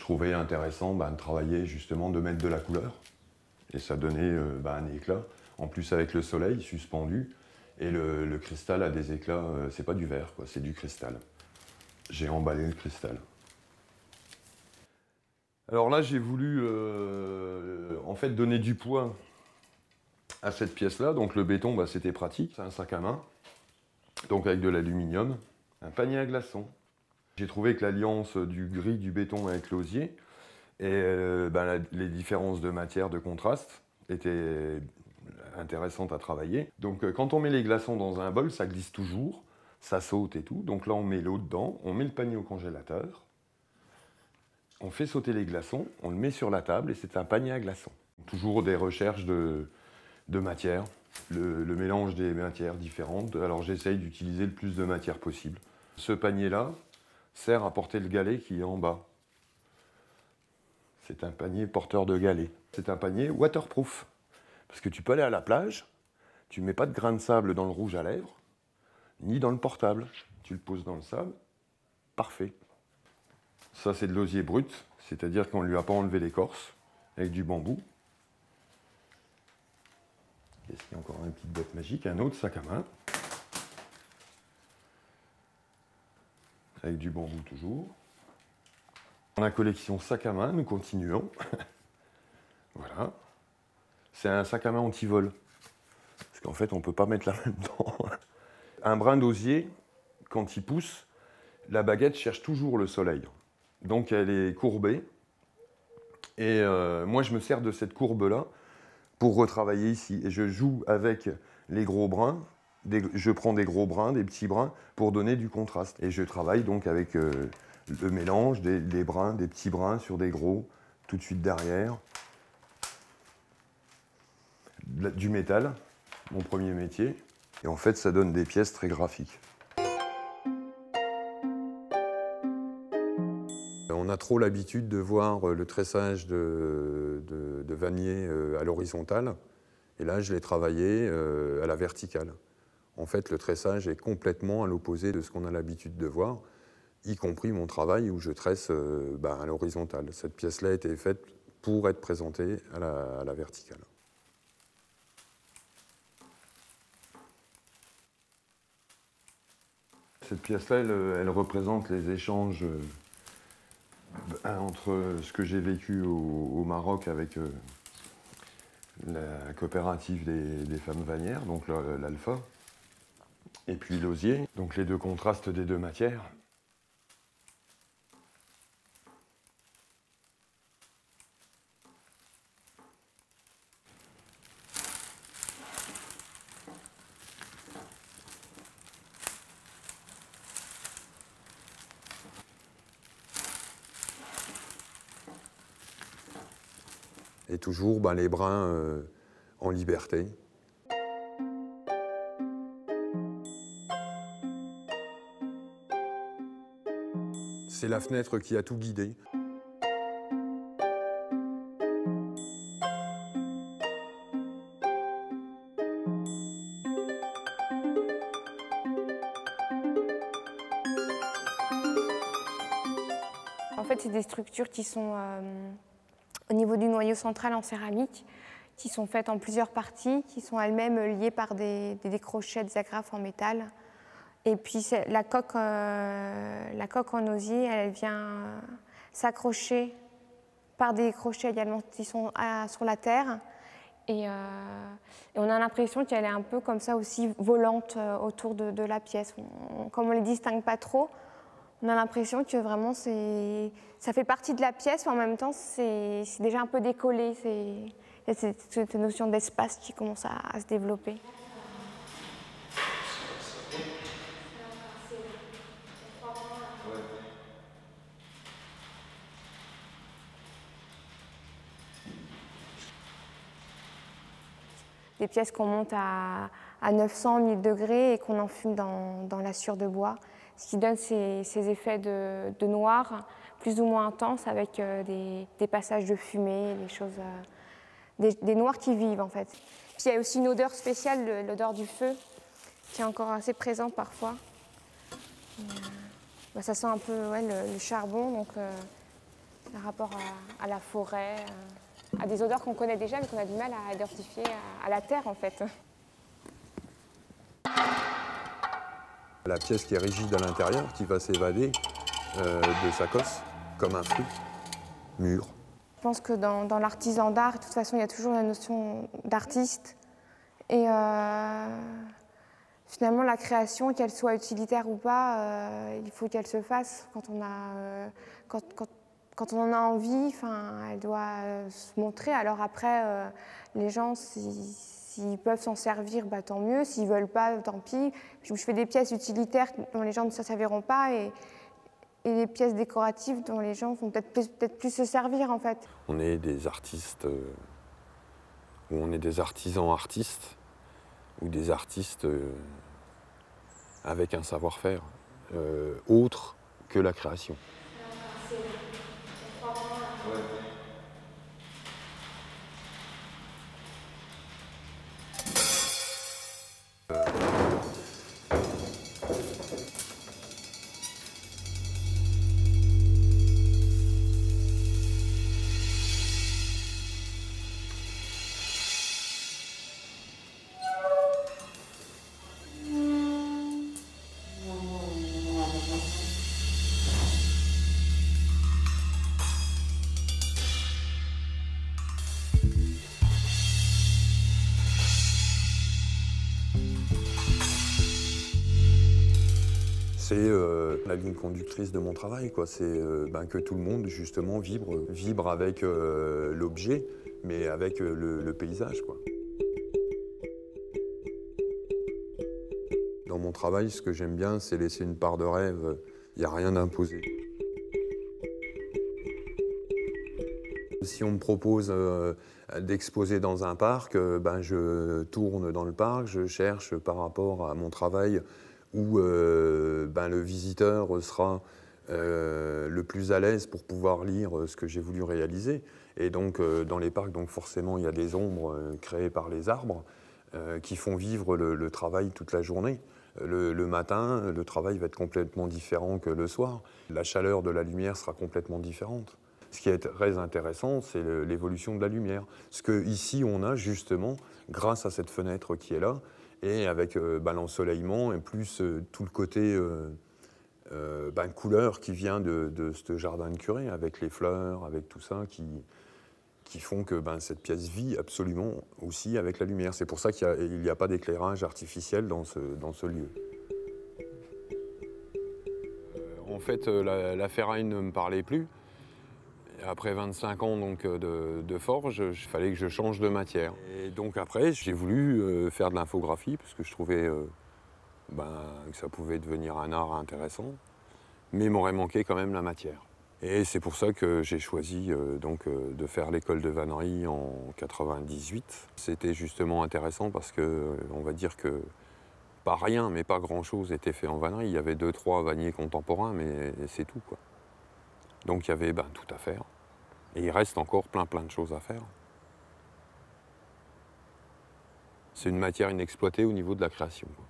trouvais intéressant de travailler justement, de mettre de la couleur. Et ça donnait un éclat. En plus avec le soleil suspendu. Et le cristal a des éclats, c'est pas du verre, c'est du cristal. J'ai emballé le cristal. Alors là, j'ai voulu en fait donner du poids à cette pièce-là. Donc le béton, c'était pratique. C'est un sac à main, donc avec de l'aluminium, un panier à glaçons. J'ai trouvé que l'alliance du gris du béton avec l'osier et les différences de matière, de contraste, étaient intéressantes à travailler. Donc quand on met les glaçons dans un bol, ça glisse toujours, ça saute et tout. Donc là, on met l'eau dedans, on met le panier au congélateur, on fait sauter les glaçons, on le met sur la table et c'est un panier à glaçons. Toujours des recherches de matière, le mélange des matières différentes. Alors j'essaye d'utiliser le plus de matière possible. Ce panier-là sert à porter le galet qui est en bas. C'est un panier porteur de galet. C'est un panier waterproof. Parce que tu peux aller à la plage, tu ne mets pas de grains de sable dans le rouge à lèvres, ni dans le portable. Tu le poses dans le sable, parfait. Ça, c'est de l'osier brut, c'est-à-dire qu'on ne lui a pas enlevé l'écorce, avec du bambou. Qu'est-ce qu'il y a encore? Une petite boîte magique, un autre sac à main. Avec du bambou toujours. Dans la collection sac à main, nous continuons. Voilà. C'est un sac à main anti-vol. Parce qu'en fait, on ne peut pas mettre la main dedans. Un brin d'osier, quand il pousse, la baguette cherche toujours le soleil. Donc elle est courbée. Et moi, je me sers de cette courbe-là pour retravailler ici. Et je joue avec les gros brins. Je prends des gros brins, des petits brins, pour donner du contraste. Et je travaille donc avec le mélange des brins, des petits brins sur des gros, tout de suite derrière. Du métal, mon premier métier. Et en fait, ça donne des pièces très graphiques. On a trop l'habitude de voir le tressage de vannier à l'horizontale. Et là, je l'ai travaillé à la verticale. En fait, le tressage est complètement à l'opposé de ce qu'on a l'habitude de voir, y compris mon travail où je tresse à l'horizontale. Cette pièce-là a été faite pour être présentée à la verticale. Cette pièce-là, elle représente les échanges entre ce que j'ai vécu au Maroc avec la coopérative des femmes vannières, donc l'Alpha, et puis l'osier, donc les deux contrastes des deux matières. Et toujours les brins en liberté. C'est la fenêtre qui a tout guidé. En fait, c'est des structures qui sont au niveau du noyau central en céramique, qui sont faites en plusieurs parties, qui sont elles-mêmes liées par des crochets, des agrafes en métal. Et puis la coque en osier, elle vient s'accrocher par des crochets également qui sont sur la terre. Et on a l'impression qu'elle est un peu comme ça aussi volante autour de la pièce. Comme on ne les distingue pas trop, on a l'impression que vraiment ça fait partie de la pièce, mais en même temps c'est déjà un peu décollé. Il y a cette notion d'espace qui commence à se développer. Des pièces qu'on monte à 900, 1000 degrés et qu'on enfume dans la sciure de bois, ce qui donne ces effets de noir plus ou moins intenses avec des passages de fumée, des noirs qui vivent en fait. Puis il y a aussi une odeur spéciale, l'odeur du feu, qui est encore assez présente parfois. Ça sent un peu le charbon, donc par rapport à la forêt, à des odeurs qu'on connaît déjà mais qu'on a du mal à identifier à la terre en fait. La pièce qui est rigide à l'intérieur, qui va s'évader de sa cosse, comme un fruit mûr. Je pense que dans l'artisan d'art, de toute façon, il y a toujours la notion d'artiste. Et finalement, la création, qu'elle soit utilitaire ou pas, il faut qu'elle se fasse quand on en a envie. Elle doit se montrer. Alors après, les gens, s'ils peuvent s'en servir, bah, tant mieux. S'ils ne veulent pas, tant pis. Je fais des pièces utilitaires dont les gens ne se serviront pas. Et des pièces décoratives dont les gens vont peut-être plus se servir en fait. On est des artistes, ou on est des artisans artistes, ou des artistes avec un savoir-faire autre que la création. C'est la ligne conductrice de mon travail, quoi. C'est que tout le monde, justement, vibre avec l'objet, mais avec le paysage, quoi. Dans mon travail, ce que j'aime bien, c'est laisser une part de rêve. Il n'y a rien d'imposé. Si on me propose d'exposer dans un parc, je tourne dans le parc, je cherche par rapport à mon travail où le visiteur sera le plus à l'aise pour pouvoir lire ce que j'ai voulu réaliser. Et donc dans les parcs, donc forcément, il y a des ombres créées par les arbres qui font vivre le travail toute la journée. Le matin, le travail va être complètement différent que le soir. La chaleur de la lumière sera complètement différente. Ce qui est très intéressant, c'est l'évolution de la lumière. Ce qu'ici, on a justement, grâce à cette fenêtre qui est là, et avec l'ensoleillement et plus tout le côté couleur qui vient de ce jardin de curé, avec les fleurs, avec tout ça, qui font que cette pièce vit absolument aussi avec la lumière. C'est pour ça qu'il n'y a pas d'éclairage artificiel dans ce lieu. En fait, la ferraille ne me parlait plus. Après 25 ans donc, de forge, il fallait que je change de matière. Et donc après, j'ai voulu faire de l'infographie parce que je trouvais que ça pouvait devenir un art intéressant. Mais il m'aurait manqué quand même la matière. Et c'est pour ça que j'ai choisi de faire l'école de vannerie en 98. C'était justement intéressant parce que, on va dire que pas rien, mais pas grand-chose était fait en vannerie. Il y avait 2-3 vanniers contemporains, mais c'est tout, quoi. Donc il y avait tout à faire. Et il reste encore plein de choses à faire. C'est une matière inexploitée au niveau de la création, quoi.